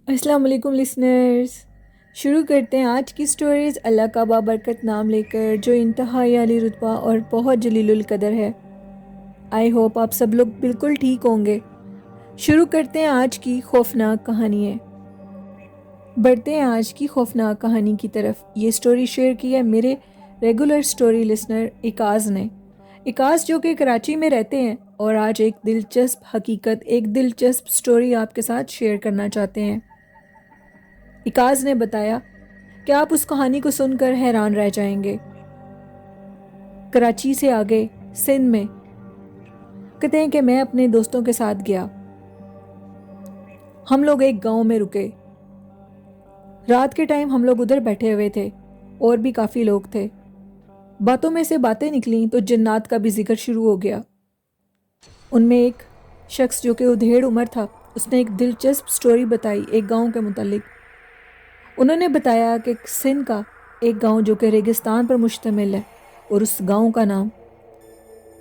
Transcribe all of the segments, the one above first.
السلام علیکم لسنرز، شروع کرتے ہیں آج کی سٹوریز اللہ کا بابرکت نام لے کر، جو انتہائی عالی رتبہ اور بہت جلیل القدر ہے۔ آئی ہوپ آپ سب لوگ بالکل ٹھیک ہوں گے۔ شروع کرتے ہیں آج کی خوفناک کہانی ہے۔ بڑھتے ہیں آج کی خوفناک کہانی کی طرف۔ یہ سٹوری شیئر کی ہے میرے ریگولر سٹوری لسنر اکاز نے۔ اکاز جو کہ کراچی میں رہتے ہیں اور آج ایک دلچسپ حقیقت، ایک دلچسپ سٹوری آپ کے ساتھ شیئر کرنا چاہتے ہیں۔ اکاز نے بتایا کہ آپ اس کہانی کو سن کر حیران رہ جائیں گے۔ کراچی سے آگے سندھ میں کہتے ہیں کہ میں اپنے دوستوں کے ساتھ گیا۔ ہم لوگ ایک گاؤں میں رکے۔ رات کے ٹائم ہم لوگ ادھر بیٹھے ہوئے تھے اور بھی کافی لوگ تھے۔ باتوں میں سے باتیں نکلیں تو جنات کا بھی ذکر شروع ہو گیا۔ ان میں ایک شخص جو کہ ادھیڑ عمر تھا، اس نے ایک دلچسپ سٹوری بتائی ایک گاؤں کے متعلق۔ انہوں نے بتایا کہ سندھ کا ایک گاؤں جو کہ ریگستان پر مشتمل ہے، اور اس گاؤں کا نام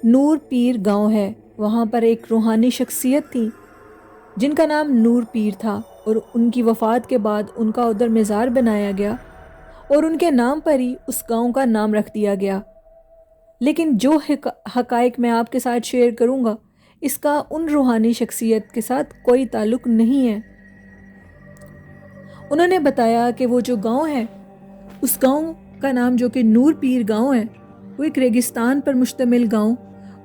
نور پیر گاؤں ہے۔ وہاں پر ایک روحانی شخصیت تھی جن کا نام نور پیر تھا، اور ان کی وفات کے بعد ان کا ادھر مزار بنایا گیا اور ان کے نام پر ہی اس گاؤں کا نام رکھ دیا گیا۔ لیکن جو حقائق میں آپ کے ساتھ شیئر کروں گا، اس کا ان روحانی شخصیت کے ساتھ کوئی تعلق نہیں ہے۔ انہوں نے بتایا کہ وہ جو گاؤں ہے، اس گاؤں کا نام جو کہ نور پیر گاؤں ہے، وہ ایک ریگستان پر مشتمل گاؤں،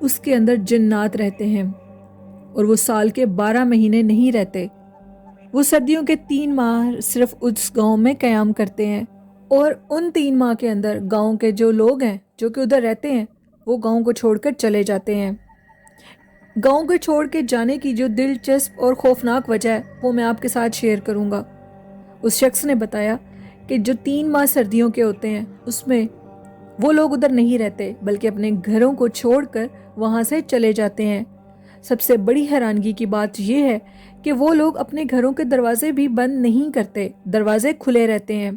اس کے اندر جنات رہتے ہیں، اور وہ سال کے 12 مہینے نہیں رہتے۔ وہ سردیوں کے 3 ماہ صرف اس گاؤں میں قیام کرتے ہیں، اور ان 3 ماہ کے اندر گاؤں کے جو لوگ ہیں جو کہ ادھر رہتے ہیں، وہ گاؤں کو چھوڑ کر چلے جاتے ہیں۔ گاؤں کو چھوڑ کے جانے کی جو دلچسپ اور خوفناک وجہ ہے، وہ میں آپ کے ساتھ شیئر کروں گا۔ اس شخص نے بتایا کہ جو 3 ماہ سردیوں کے ہوتے ہیں، اس میں وہ لوگ ادھر نہیں رہتے بلکہ اپنے گھروں کو چھوڑ کر وہاں سے چلے جاتے ہیں۔ سب سے بڑی حیرانگی کی بات یہ ہے کہ وہ لوگ اپنے گھروں کے دروازے بھی بند نہیں کرتے، دروازے کھلے رہتے ہیں۔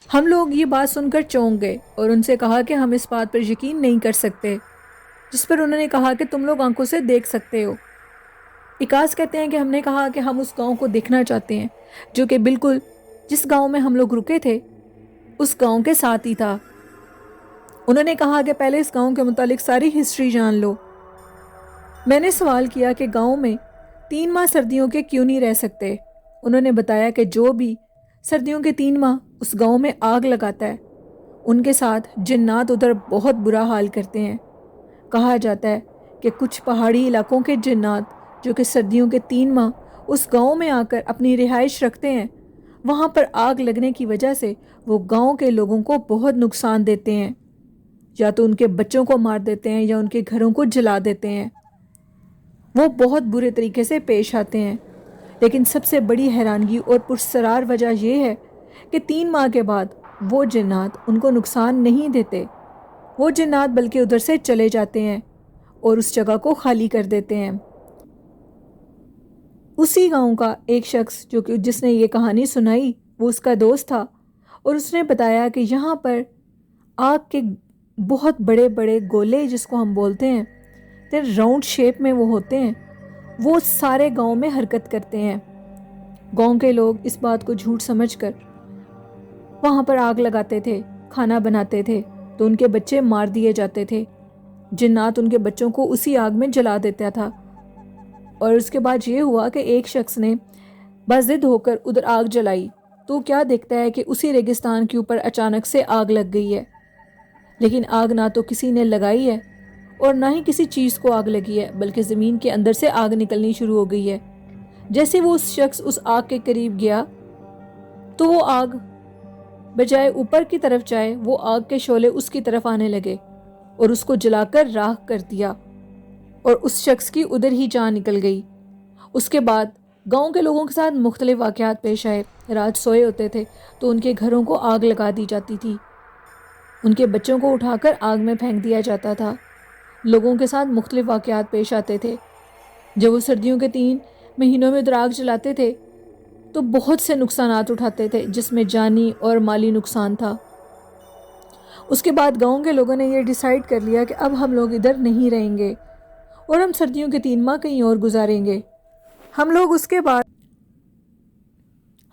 ہم لوگ یہ بات سن کر چونک گئے اور ان سے کہا کہ ہم اس بات پر یقین نہیں کر سکتے، جس پر انہوں نے کہا کہ تم لوگ آنکھوں سے دیکھ سکتے ہو۔ اکاس کہتے ہیں کہ ہم نے کہا کہ ہم اس گاؤں کو دیکھنا چاہتے ہیں، جو کہ بالکل جس گاؤں میں ہم لوگ رکے تھے اس گاؤں کے ساتھ ہی تھا۔ انہوں نے کہا کہ پہلے اس گاؤں کے متعلق ساری ہسٹری جان لو۔ میں نے سوال کیا کہ گاؤں میں 3 ماہ سردیوں کے کیوں نہیں رہ سکتے؟ انہوں نے بتایا کہ جو بھی سردیوں کے 3 ماہ اس گاؤں میں آگ لگاتا ہے، ان کے ساتھ جنات ادھر بہت برا حال کرتے ہیں۔ کہا جاتا ہے کہ کچھ پہاڑی علاقوں کے جنات جو کہ سردیوں کے 3 ماہ اس گاؤں میں آ کر اپنی رہائش رکھتے ہیں، وہاں پر آگ لگنے کی وجہ سے وہ گاؤں کے لوگوں کو بہت نقصان دیتے ہیں، یا تو ان کے بچوں کو مار دیتے ہیں یا ان کے گھروں کو جلا دیتے ہیں۔ وہ بہت برے طریقے سے پیش آتے ہیں۔ لیکن سب سے بڑی حیرانگی اور پرسرار وجہ یہ ہے کہ 3 ماہ کے بعد وہ جنات ان کو نقصان نہیں دیتے۔ وہ جنات بلکہ ادھر سے چلے جاتے ہیں اور اس جگہ کو خالی کر دیتے ہیں۔ اسی گاؤں کا ایک شخص جو کہ جس نے یہ کہانی سنائی، وہ اس کا دوست تھا، اور اس نے بتایا کہ یہاں پر آگ کے بہت بڑے بڑے گولے، جس کو ہم بولتے ہیں، راؤنڈ شیپ میں وہ ہوتے ہیں، وہ سارے گاؤں میں حرکت کرتے ہیں۔ گاؤں کے لوگ اس بات کو جھوٹ سمجھ کر وہاں پر آگ لگاتے تھے، کھانا بناتے تھے، تو ان کے بچے مار دیے جاتے تھے۔ جنات ان کے بچوں کو اسی آگ میں جلا دیتا تھا۔ اور اس کے بعد یہ ہوا کہ ایک شخص نے بضد ہو کر ادھر آگ جلائی، تو کیا دیکھتا ہے کہ اسی ریگستان کے اوپر اچانک سے آگ لگ گئی ہے۔ لیکن آگ نہ تو کسی نے لگائی ہے اور نہ ہی کسی چیز کو آگ لگی ہے، بلکہ زمین کے اندر سے آگ نکلنی شروع ہو گئی ہے۔ جیسے وہ اس شخص اس آگ کے قریب گیا تو وہ آگ بجائے اوپر کی طرف جائے، وہ آگ کے شعلے اس کی طرف آنے لگے اور اس کو جلا کر راکھ کر دیا، اور اس شخص کی ادھر ہی جان نکل گئی۔ اس کے بعد گاؤں کے لوگوں کے ساتھ مختلف واقعات پیش آئے۔ رات سوئے ہوتے تھے تو ان کے گھروں کو آگ لگا دی جاتی تھی، ان کے بچوں کو اٹھا کر آگ میں پھینک دیا جاتا تھا۔ لوگوں کے ساتھ مختلف واقعات پیش آتے تھے۔ جب وہ سردیوں کے 3 مہینوں میں ادھر آگ جلاتے تھے تو بہت سے نقصانات اٹھاتے تھے، جس میں جانی اور مالی نقصان تھا۔ اس کے بعد گاؤں کے لوگوں نے یہ ڈیسائیڈ کر لیا کہ اب ہم لوگ ادھر نہیں رہیں گے اور ہم سردیوں کے 3 ماہ کہیں اور گزاریں گے۔ ہم لوگ اس کے بعد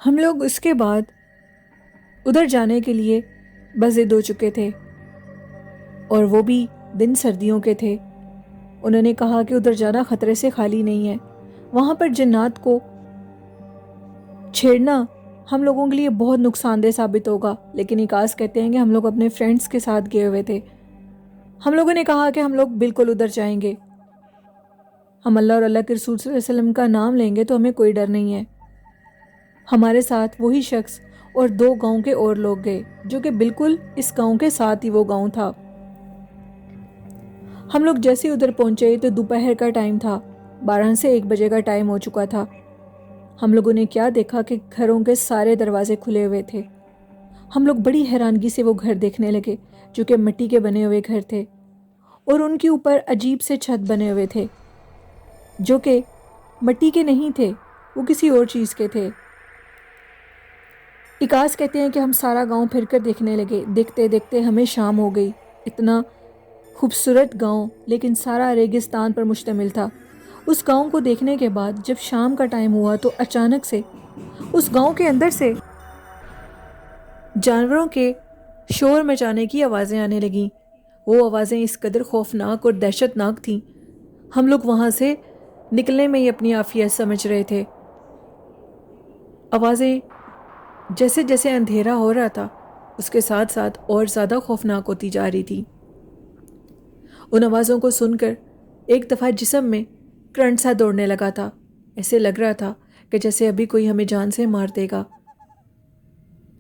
ہم لوگ اس کے بعد ادھر جانے کے لیے بضد ہو چکے تھے، اور وہ بھی دن سردیوں کے تھے۔ انہوں نے کہا کہ ادھر جانا خطرے سے خالی نہیں ہے، وہاں پر جنات کو چھیڑنا ہم لوگوں کے لیے بہت نقصان دہ ثابت ہوگا۔ لیکن اکاس کہتے ہیں کہ ہم لوگ اپنے فرینڈز کے ساتھ گئے ہوئے تھے، ہم لوگوں نے کہا کہ ہم لوگ بالکل ادھر جائیں گے، ہم اللہ اور اللہ کے رسول صلی اللہ علیہ وسلم کا نام لیں گے تو ہمیں کوئی ڈر نہیں ہے۔ ہمارے ساتھ وہی شخص اور 2 گاؤں کے اور لوگ گئے، جو کہ بالکل اس گاؤں کے ساتھ ہی وہ گاؤں تھا۔ ہم لوگ جیسے ادھر پہنچے تو دوپہر کا ٹائم تھا، 12 سے 1 بجے کا ٹائم ہو چکا تھا۔ ہم لوگوں نے کیا دیکھا کہ گھروں کے سارے دروازے کھلے ہوئے تھے۔ ہم لوگ بڑی حیرانگی سے وہ گھر دیکھنے لگے، جو کہ مٹی کے بنے ہوئے گھر تھے، اور ان کے اوپر عجیب سے چھت بنے ہوئے تھے، جو کہ مٹی کے نہیں تھے، وہ کسی اور چیز کے تھے۔ اکاس کہتے ہیں کہ ہم سارا گاؤں پھر کر دیکھنے لگے، دیکھتے دیکھتے ہمیں شام ہو گئی۔ اتنا خوبصورت گاؤں لیکن سارا ریگستان پر مشتمل تھا۔ اس گاؤں کو دیکھنے کے بعد جب شام کا ٹائم ہوا تو اچانک سے اس گاؤں کے اندر سے جانوروں کے شور مچانے کی آوازیں آنے لگیں۔ وہ آوازیں اس قدر خوفناک اور دہشت ناک تھیں، ہم لوگ وہاں سے نکلنے میں ہی اپنی عافیت سمجھ رہے تھے۔ آوازیں جیسے جیسے اندھیرا ہو رہا تھا اس کے ساتھ ساتھ اور زیادہ خوفناک ہوتی جا رہی تھی۔ ان آوازوں کو سن کر ایک دفعہ جسم میں کرنٹ سا دوڑنے لگا تھا، ایسے لگ رہا تھا کہ جیسے ابھی کوئی ہمیں جان سے مار دے گا۔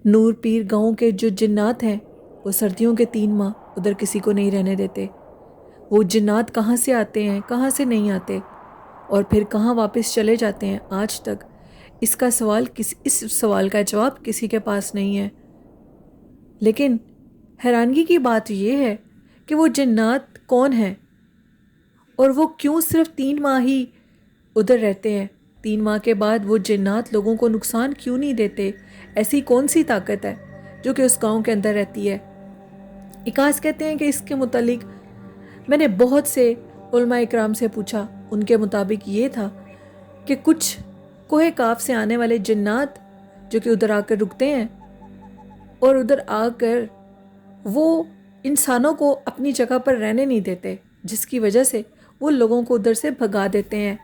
نور پیر گاؤں کے جو جنات ہیں وہ سردیوں کے 3 ماہ ادھر کسی کو نہیں رہنے دیتے۔ وہ جنات کہاں سے آتے ہیں کہاں سے نہیں آتے اور پھر کہاں واپس چلے جاتے ہیں، آج تک اس سوال کا جواب کسی کے پاس نہیں ہے۔ لیکن حیرانگی کی بات یہ ہے کہ وہ جنات کون ہیں اور وہ کیوں صرف 3 ماہ ہی ادھر رہتے ہیں؟ 3 ماہ کے بعد وہ جنات لوگوں کو نقصان کیوں نہیں دیتے؟ ایسی کون سی طاقت ہے جو کہ اس گاؤں کے اندر رہتی ہے؟ اکاس کہتے ہیں کہ اس کے متعلق میں نے بہت سے علماء اکرام سے پوچھا، ان کے مطابق یہ تھا کہ کچھ کوہ کاف سے آنے والے جنات جو کہ ادھر آ کر رکتے ہیں اور ادھر آ کر وہ انسانوں کو اپنی جگہ پر رہنے نہیں دیتے، جس کی وجہ سے وہ لوگوں کو ادھر سے بھگا دیتے ہیں،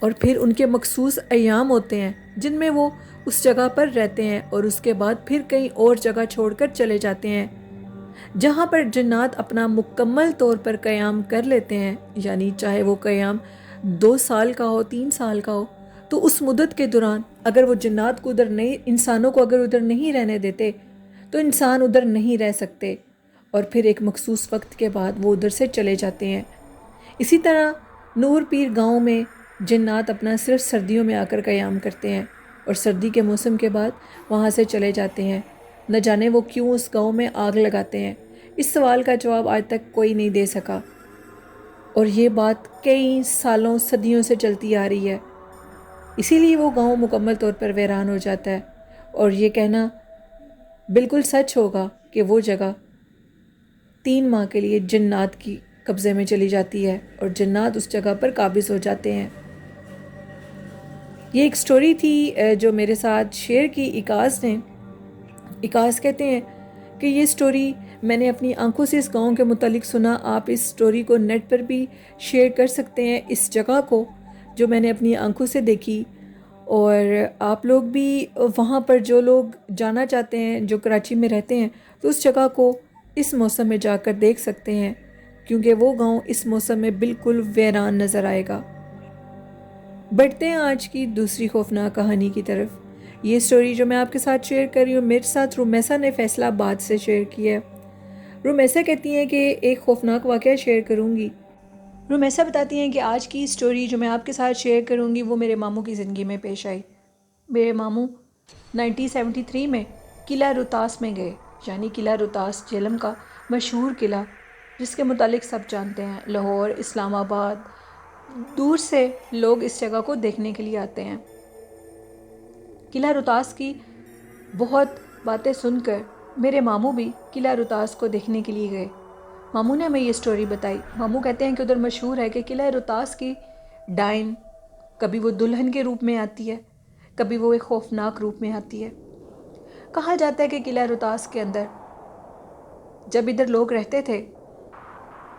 اور پھر ان کے مخصوص ایام ہوتے ہیں جن میں وہ اس جگہ پر رہتے ہیں اور اس کے بعد پھر کہیں اور جگہ چھوڑ کر چلے جاتے ہیں جہاں پر جنات اپنا مکمل طور پر قیام کر لیتے ہیں۔ یعنی چاہے وہ قیام 2 سال کا ہو 3 سال کا ہو، تو اس مدت کے دوران اگر وہ جنات کو ادھر نہیں، انسانوں کو اگر ادھر نہیں رہنے دیتے تو انسان ادھر نہیں رہ سکتے، اور پھر ایک مخصوص وقت کے بعد وہ ادھر سے چلے جاتے ہیں۔ اسی طرح نور پیر گاؤں میں جنات اپنا صرف سردیوں میں آ کر قیام کرتے ہیں اور سردی کے موسم کے بعد وہاں سے چلے جاتے ہیں۔ نہ جانے وہ کیوں اس گاؤں میں آگ لگاتے ہیں، اس سوال کا جواب آج تک کوئی نہیں دے سکا، اور یہ بات کئی سالوں صدیوں سے چلتی آ رہی ہے۔ اسی لیے وہ گاؤں مکمل طور پر ویران ہو جاتا ہے، اور یہ کہنا بالکل سچ ہوگا کہ وہ جگہ 3 ماہ کے لیے جنات کی قبضے میں چلی جاتی ہے اور جنات اس جگہ پر قابض ہو جاتے ہیں۔ یہ ایک سٹوری تھی جو میرے ساتھ شیئر کی اکاس نے۔ اکاس کہتے ہیں کہ یہ سٹوری میں نے اپنی آنکھوں سے اس گاؤں کے متعلق سنا۔ آپ اس سٹوری کو نیٹ پر بھی شیئر کر سکتے ہیں، اس جگہ کو جو میں نے اپنی آنکھوں سے دیکھی، اور آپ لوگ بھی وہاں پر جو لوگ جانا چاہتے ہیں جو کراچی میں رہتے ہیں تو اس جگہ کو اس موسم میں جا کر دیکھ سکتے ہیں، کیونکہ وہ گاؤں اس موسم میں بالکل ویران نظر آئے گا۔ بڑھتے ہیں آج کی دوسری خوفناک کہانی کی طرف۔ یہ سٹوری جو میں آپ کے ساتھ شیئر کر رہی ہوں میرے ساتھ رومیسا نے فیصلہ آباد سے شیئر کی ہے۔ رومیسا کہتی ہیں کہ ایک خوفناک واقعہ شیئر کروں گی۔ رومیسا بتاتی ہیں کہ آج کی سٹوری جو میں آپ کے ساتھ شیئر کروں گی وہ میرے ماموں کی زندگی میں پیش آئی۔ میرے ماموں 1973 میں قلعہ روہتاس میں گئے، یعنی قلعہ روہتاس جہلم کا مشہور قلعہ جس کے متعلق سب جانتے ہیں۔ لاہور، اسلام آباد، دور سے لوگ اس جگہ کو دیکھنے کے لیے آتے ہیں۔ قلعہ روہتاس کی بہت باتیں سن کر میرے ماموں بھی قلعہ روہتاس کو دیکھنے کے لیے گئے۔ ماموں نے ہمیں یہ سٹوری بتائی۔ ماموں کہتے ہیں کہ ادھر مشہور ہے کہ قلعہ روہتاس کی ڈائن کبھی وہ دلہن کے روپ میں آتی ہے، کبھی وہ ایک خوفناک روپ میں آتی ہے۔ کہا جاتا ہے کہ قلعہ رطاس کے اندر جب ادھر لوگ رہتے تھے،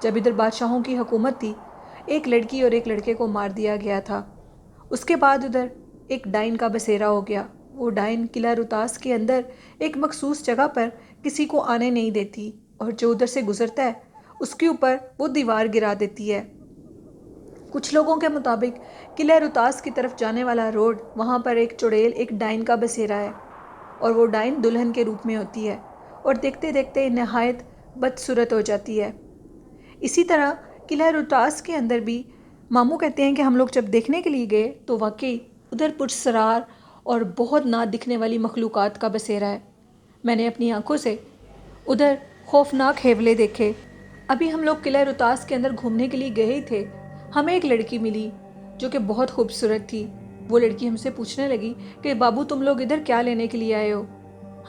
جب ادھر بادشاہوں کی حکومت تھی، ایک لڑکی اور ایک لڑکے کو مار دیا گیا تھا۔ اس کے بعد ادھر ایک ڈائن کا بسیرا ہو گیا۔ وہ ڈائن قلعہ رطاس کے اندر ایک مخصوص جگہ پر کسی کو آنے نہیں دیتی، اور جو ادھر سے گزرتا ہے اس کے اوپر وہ دیوار گرا دیتی ہے۔ کچھ لوگوں کے مطابق قلعہ رطاس کی طرف جانے والا روڈ، وہاں پر ایک چڑیل، ایک ڈائن کا بسیرا ہے، اور وہ ڈائن دلہن کے روپ میں ہوتی ہے اور دیکھتے دیکھتے نہایت بدصورت ہو جاتی ہے۔ اسی طرح قلعہ رطاس کے اندر بھی ماموں کہتے ہیں کہ ہم لوگ جب دیکھنے کے لیے گئے تو واقعی ادھر پرسرار اور بہت نہ دکھنے والی مخلوقات کا بسیرا ہے۔ میں نے اپنی آنکھوں سے ادھر خوفناک ہیولے دیکھے۔ ابھی ہم لوگ قلعہ رطاس کے اندر گھومنے کے لیے گئے ہی تھے، ہمیں ایک لڑکی ملی جو کہ بہت خوبصورت تھی۔ وہ لڑکی ہم سے پوچھنے لگی کہ بابو تم لوگ ادھر کیا لینے کے لیے آئے ہو؟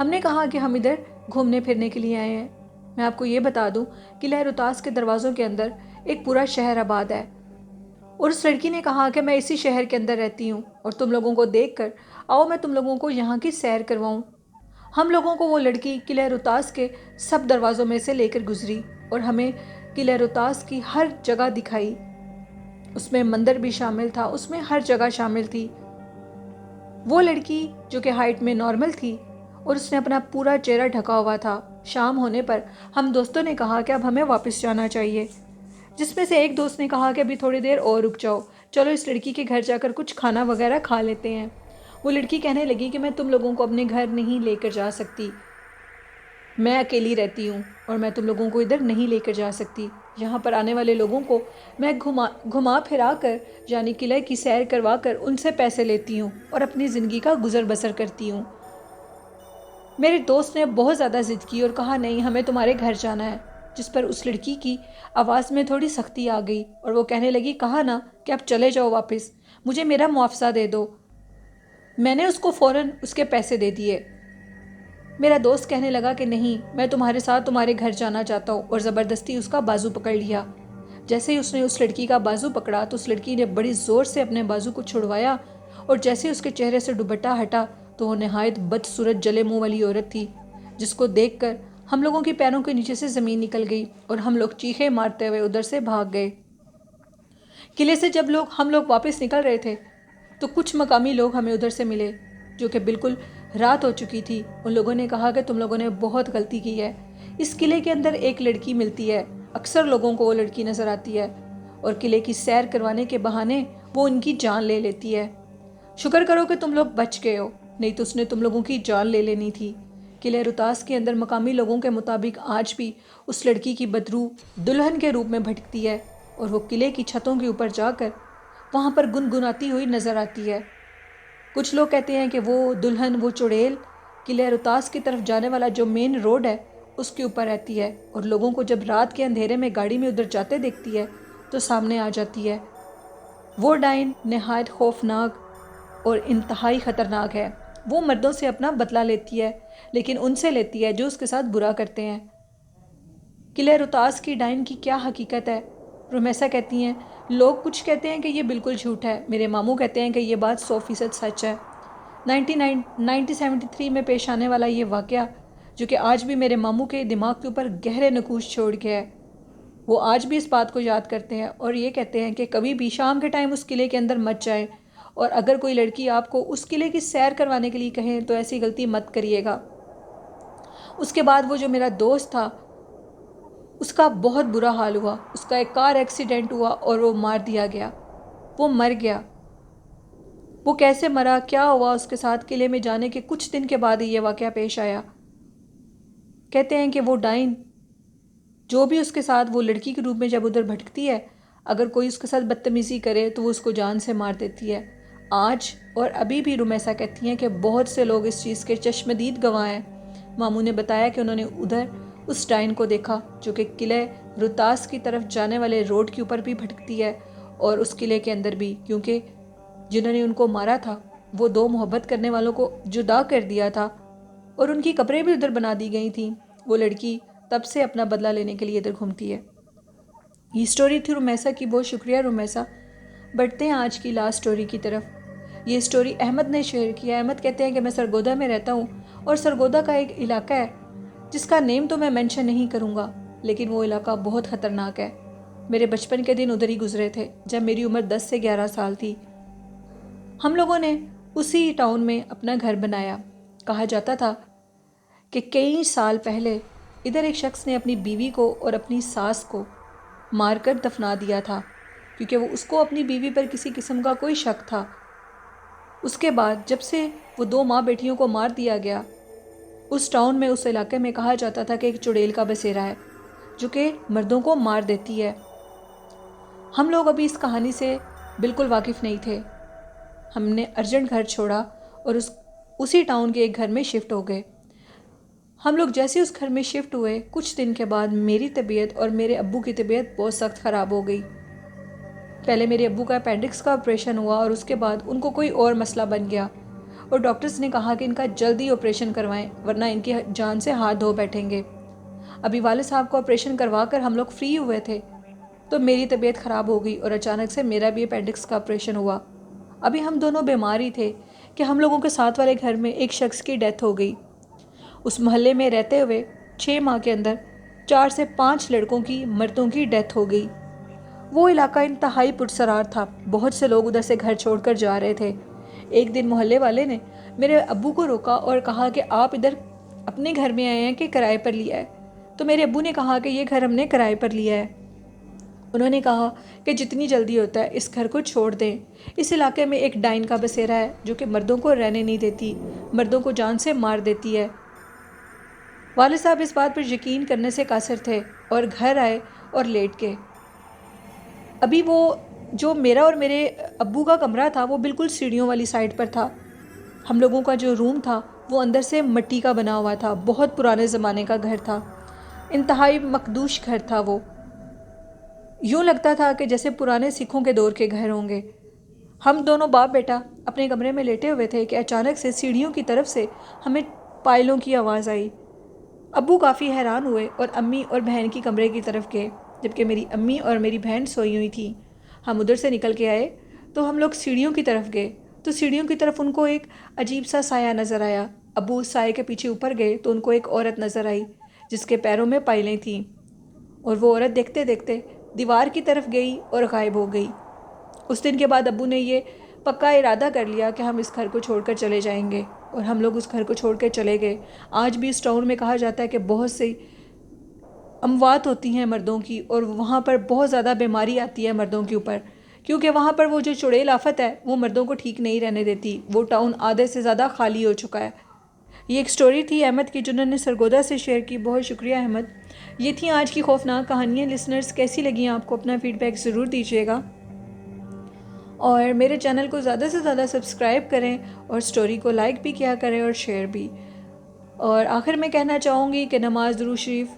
ہم نے کہا کہ ہم ادھر گھومنے پھرنے کے لیے آئے ہیں۔ میں آپ کو یہ بتا دوں، قلعہ رطاس کے دروازوں کے اندر ایک پورا شہر آباد ہے، اور اس لڑکی نے کہا کہ میں اسی شہر کے اندر رہتی ہوں، اور تم لوگوں کو دیکھ کر آؤ میں تم لوگوں کو یہاں کی سیر کرواؤں۔ ہم لوگوں کو وہ لڑکی قلعہ رطاس کے سب دروازوں میں سے لے کر گزری اور ہمیں قلعہ رطاس کی ہر جگہ دکھائی۔ اس میں مندر بھی شامل تھا، اس میں ہر جگہ شامل تھی۔ وہ لڑکی جو کہ ہائٹ میں نارمل تھی اور اس نے اپنا پورا چہرہ ڈھکا ہوا تھا۔ شام ہونے پر ہم دوستوں نے کہا کہ اب ہمیں واپس جانا چاہیے، جس میں سے ایک دوست نے کہا کہ ابھی تھوڑی دیر اور رک جاؤ، چلو اس لڑکی کے گھر جا کر کچھ کھانا وغیرہ کھا لیتے ہیں۔ وہ لڑکی کہنے لگی کہ میں تم لوگوں کو اپنے گھر نہیں لے کر جا سکتی، میں اکیلی رہتی ہوں اور میں تم لوگوں کو ادھر نہیں لے کر جا سکتی۔ یہاں پر آنے والے لوگوں کو میں گھما پھرا کر، یعنی قلعے کی سیر کروا کر ان سے پیسے لیتی ہوں اور اپنی زندگی کا گزر بسر کرتی ہوں۔ میرے دوست نے بہت زیادہ ضد کی اور کہا نہیں ہمیں تمہارے گھر جانا ہے، جس پر اس لڑکی کی آواز میں تھوڑی سختی آ گئی اور وہ کہنے لگی کہا نا کہ اب چلے جاؤ واپس، مجھے میرا معاوضہ دے دو۔ میں نے اس کو فوراً اس کے پیسے دے دیے۔ میرا دوست کہنے لگا کہ نہیں میں تمہارے ساتھ تمہارے گھر جانا چاہتا ہوں، اور زبردستی اس کا بازو پکڑ لیا۔ جیسے ہی اس نے اس لڑکی کا بازو پکڑا تو اس لڑکی نے بڑی زور سے اپنے بازو کو چھڑوایا، اور جیسے اس کے چہرے سے دوپٹہ ہٹا تو وہ نہایت بدصورت جلے منہ والی عورت تھی، جس کو دیکھ کر ہم لوگوں کے پیروں کے نیچے سے زمین نکل گئی اور ہم لوگ چیخے مارتے ہوئے ادھر سے بھاگ گئے۔ قلعے سے جب ہم لوگ واپس نکل رہے تھے تو کچھ مقامی لوگ ہمیں ادھر سے ملے جو کہ بالکل رات ہو چکی تھی۔ ان لوگوں نے کہا کہ تم لوگوں نے بہت غلطی کی ہے، اس قلعے کے اندر ایک لڑکی ملتی ہے، اکثر لوگوں کو وہ لڑکی نظر آتی ہے اور قلعے کی سیر کروانے کے بہانے وہ ان کی جان لے لیتی ہے۔ شکر کرو کہ تم لوگ بچ گئے ہو، نہیں تو اس نے تم لوگوں کی جان لے لینی تھی۔ قلعہ رطاس کے اندر مقامی لوگوں کے مطابق آج بھی اس لڑکی کی بدروح دلہن کے روپ میں بھٹکتی ہے، اور وہ قلعے کی چھتوں کے اوپر جا کر وہاں پر گنگناتی ہوئی نظر آتی ہے۔ کچھ لوگ کہتے ہیں کہ وہ دلہن، وہ چڑیل قلعہ رطاس کی طرف جانے والا جو مین روڈ ہے اس کے اوپر رہتی ہے، اور لوگوں کو جب رات کے اندھیرے میں گاڑی میں ادھر جاتے دیکھتی ہے تو سامنے آ جاتی ہے۔ وہ ڈائن نہایت خوفناک اور انتہائی خطرناک ہے۔ وہ مردوں سے اپنا بدلہ لیتی ہے، لیکن ان سے لیتی ہے جو اس کے ساتھ برا کرتے ہیں۔ قلعہ رطاس کی ڈائن کی کیا حقیقت ہے؟ رومیسا کہتی ہیں لوگ کچھ کہتے ہیں کہ یہ بالکل جھوٹ ہے، میرے ماموں کہتے ہیں کہ یہ بات 100% سچ ہے۔ 1973 میں پیش آنے والا یہ واقعہ جو کہ آج بھی میرے ماموں کے دماغ کے اوپر گہرے نقوش چھوڑ گیا ہے، وہ آج بھی اس بات کو یاد کرتے ہیں اور یہ کہتے ہیں کہ کبھی بھی شام کے ٹائم اس قلعے کے اندر مت جائیں، اور اگر کوئی لڑکی آپ کو اس قلعے کی سیر کروانے کے لیے کہیں تو ایسی غلطی مت کریے گا۔ اس کے بعد وہ جو میرا دوست تھا اس کا بہت برا حال ہوا، اس کا ایک کار ایکسیڈنٹ ہوا اور وہ مار دیا گیا، وہ مر گیا۔ وہ کیسے مرا، کیا ہوا اس کے ساتھ، قلعے میں جانے کے کچھ دن کے بعد ہی یہ واقعہ پیش آیا۔ کہتے ہیں کہ وہ ڈائن جو بھی اس کے ساتھ وہ لڑکی کے روپ میں جب ادھر بھٹکتی ہے، اگر کوئی اس کے ساتھ بدتمیزی کرے تو وہ اس کو جان سے مار دیتی ہے۔ آج اور ابھی بھی رومیسا کہتی ہیں کہ بہت سے لوگ اس چیز کے چشمدید گواہ ہیں۔ ماموں نے بتایا کہ انہوں نے ادھر اس ڈائن کو دیکھا جو کہ قلعہ رطاس کی طرف جانے والے روڈ کے اوپر بھی بھٹکتی ہے اور اس قلعے کے اندر بھی، کیونکہ جنہوں نے ان کو مارا تھا وہ دو محبت کرنے والوں کو جدا کر دیا تھا اور ان کی قبریں بھی ادھر بنا دی گئی تھیں۔ وہ لڑکی تب سے اپنا بدلہ لینے کے لیے ادھر گھومتی ہے۔ یہ سٹوری تھی رومیسا کی، بہت شکریہ رومیسا۔ بڑھتے ہیں آج کی لاسٹ سٹوری کی طرف۔ یہ سٹوری احمد نے شیئر کیا۔ احمد کہتے ہیں کہ میں سرگودا میں رہتا ہوں، اور سرگودا کا ایک علاقہ ہے جس کا نیم تو میں مینشن نہیں کروں گا، لیکن وہ علاقہ بہت خطرناک ہے۔ میرے بچپن کے دن ادھر ہی گزرے تھے جب میری عمر 10 سے 11 سال تھی۔ ہم لوگوں نے اسی ٹاؤن میں اپنا گھر بنایا۔ کہا جاتا تھا کہ کئی سال پہلے ادھر ایک شخص نے اپنی بیوی کو اور اپنی ساس کو مار کر دفنا دیا تھا، کیونکہ وہ اس کو اپنی بیوی پر کسی قسم کا کوئی شک تھا۔ اس کے بعد جب سے وہ 2 ماں بیٹیوں کو مار دیا گیا، اس ٹاؤن میں، اس علاقے میں کہا جاتا تھا کہ ایک چڑیل کا بسیرا ہے جو کہ مردوں کو مار دیتی ہے۔ ہم لوگ ابھی اس کہانی سے بالکل واقف نہیں تھے۔ ہم نے ارجنٹ گھر چھوڑا اور اسی ٹاؤن کے ایک گھر میں شفٹ ہو گئے۔ ہم لوگ جیسے اس گھر میں شفٹ ہوئے، کچھ دن کے بعد میری طبیعت اور میرے ابو کی طبیعت بہت سخت خراب ہو گئی۔ پہلے میرے ابو کا اپینڈکس کا آپریشن ہوا، اور اس کے بعد ان کو کوئی اور مسئلہ بن گیا، اور ڈاکٹرز نے کہا کہ ان کا جلدی آپریشن کروائیں ورنہ ان کی جان سے ہاتھ دھو بیٹھیں گے۔ ابھی والد صاحب کو آپریشن کروا کر ہم لوگ فری ہوئے تھے تو میری طبیعت خراب ہو گئی، اور اچانک سے میرا بھی اپینڈکس کا آپریشن ہوا۔ ابھی ہم دونوں بیمار ہی تھے کہ ہم لوگوں کے ساتھ والے گھر میں ایک شخص کی ڈیتھ ہو گئی۔ اس محلے میں رہتے ہوئے 6 ماہ کے اندر 4 سے 5 لڑکوں کی، مردوں کی ڈیتھ ہو گئی۔ وہ علاقہ انتہائی پرسرار تھا، بہت سے لوگ ادھر سے گھر چھوڑ کر جا رہے تھے۔ ایک دن محلے والے نے میرے ابو کو روکا اور کہا کہ آپ ادھر اپنے گھر میں آئے ہیں کہ کرائے پر لیا ہے؟ تو میرے ابو نے کہا کہ یہ گھر ہم نے کرائے پر لیا ہے۔ انہوں نے کہا کہ جتنی جلدی ہوتا ہے اس گھر کو چھوڑ دیں۔ اس علاقے میں ایک ڈائن کا بسیرا ہے جو کہ مردوں کو رہنے نہیں دیتی، مردوں کو جان سے مار دیتی ہے۔ والد صاحب اس بات پر یقین کرنے سے قاصر تھے اور گھر آئے اور لیٹ گئے۔ ابھی وہ جو میرا اور میرے ابو کا کمرہ تھا وہ بالکل سیڑھیوں والی سائڈ پر تھا۔ ہم لوگوں کا جو روم تھا وہ اندر سے مٹی کا بنا ہوا تھا، بہت پرانے زمانے کا گھر تھا، انتہائی مخدوش گھر تھا وہ۔ یوں لگتا تھا کہ جیسے پرانے سکھوں کے دور کے گھر ہوں گے۔ ہم دونوں باپ بیٹا اپنے کمرے میں لیٹے ہوئے تھے کہ اچانک سے سیڑھیوں کی طرف سے ہمیں پائلوں کی آواز آئی۔ ابو کافی حیران ہوئے اور امی اور بہن کی کمرے کی طرف گئے، جبکہ میری امی اور میری بہن سوئی ہوئی تھیں۔ ہم ادھر سے نکل کے آئے تو ہم لوگ سیڑھیوں کی طرف گئے تو سیڑھیوں کی طرف ان کو ایک عجیب سا سایہ نظر آیا۔ ابو اس سائے کے پیچھے اوپر گئے تو ان کو ایک عورت نظر آئی جس کے پیروں میں پائلیں تھیں، اور وہ عورت دیکھتے دیکھتے دیوار کی طرف گئی اور غائب ہو گئی۔ اس دن کے بعد ابو نے یہ پکا ارادہ کر لیا کہ ہم اس گھر کو چھوڑ کر چلے جائیں گے، اور ہم لوگ اس گھر کو چھوڑ کے چلے گئے۔ آج بھی اس ٹاؤن میں کہا جاتا ہے کہ بہت سی اموات ہوتی ہیں مردوں کی، اور وہاں پر بہت زیادہ بیماری آتی ہے مردوں کے اوپر، کیونکہ وہاں پر وہ جو چڑیل آفت ہے وہ مردوں کو ٹھیک نہیں رہنے دیتی۔ وہ ٹاؤن آدھے سے زیادہ خالی ہو چکا ہے۔ یہ ایک سٹوری تھی احمد کی جنہوں نے سرگودا سے شیئر کی۔ بہت شکریہ احمد۔ یہ تھیں آج کی خوفناک کہانیاں۔ لسنرز کیسی لگیں آپ کو؟ اپنا فیڈ بیک ضرور دیجیے گا، اور میرے چینل کو زیادہ سے زیادہ سبسکرائب کریں، اور سٹوری کو لائک بھی کیا کریں اور شیئر بھی۔ اور آخر میں کہنا چاہوں گی کہ نماز، درود شریف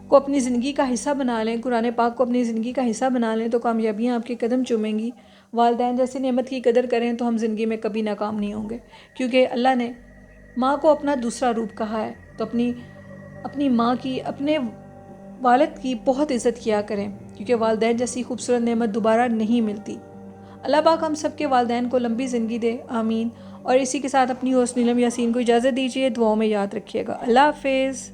کو اپنی زندگی کا حصہ بنا لیں، قرآن پاک کو اپنی زندگی کا حصہ بنا لیں تو کامیابیاں آپ کے قدم چومیں گی۔ والدین جیسی نعمت کی قدر کریں تو ہم زندگی میں کبھی ناکام نہیں ہوں گے، کیونکہ اللہ نے ماں کو اپنا دوسرا روپ کہا ہے۔ تو اپنی ماں کی، اپنے والد کی بہت عزت کیا کریں، کیونکہ والدین جیسی خوبصورت نعمت دوبارہ نہیں ملتی۔ اللہ پاک ہم سب کے والدین کو لمبی زندگی دے، آمین۔ اور اسی کے ساتھ اپنی ہوسٹ نیلم یاسین کو اجازت دیجیے، دعاؤں میں یاد رکھیے گا۔ اللہ حافظ۔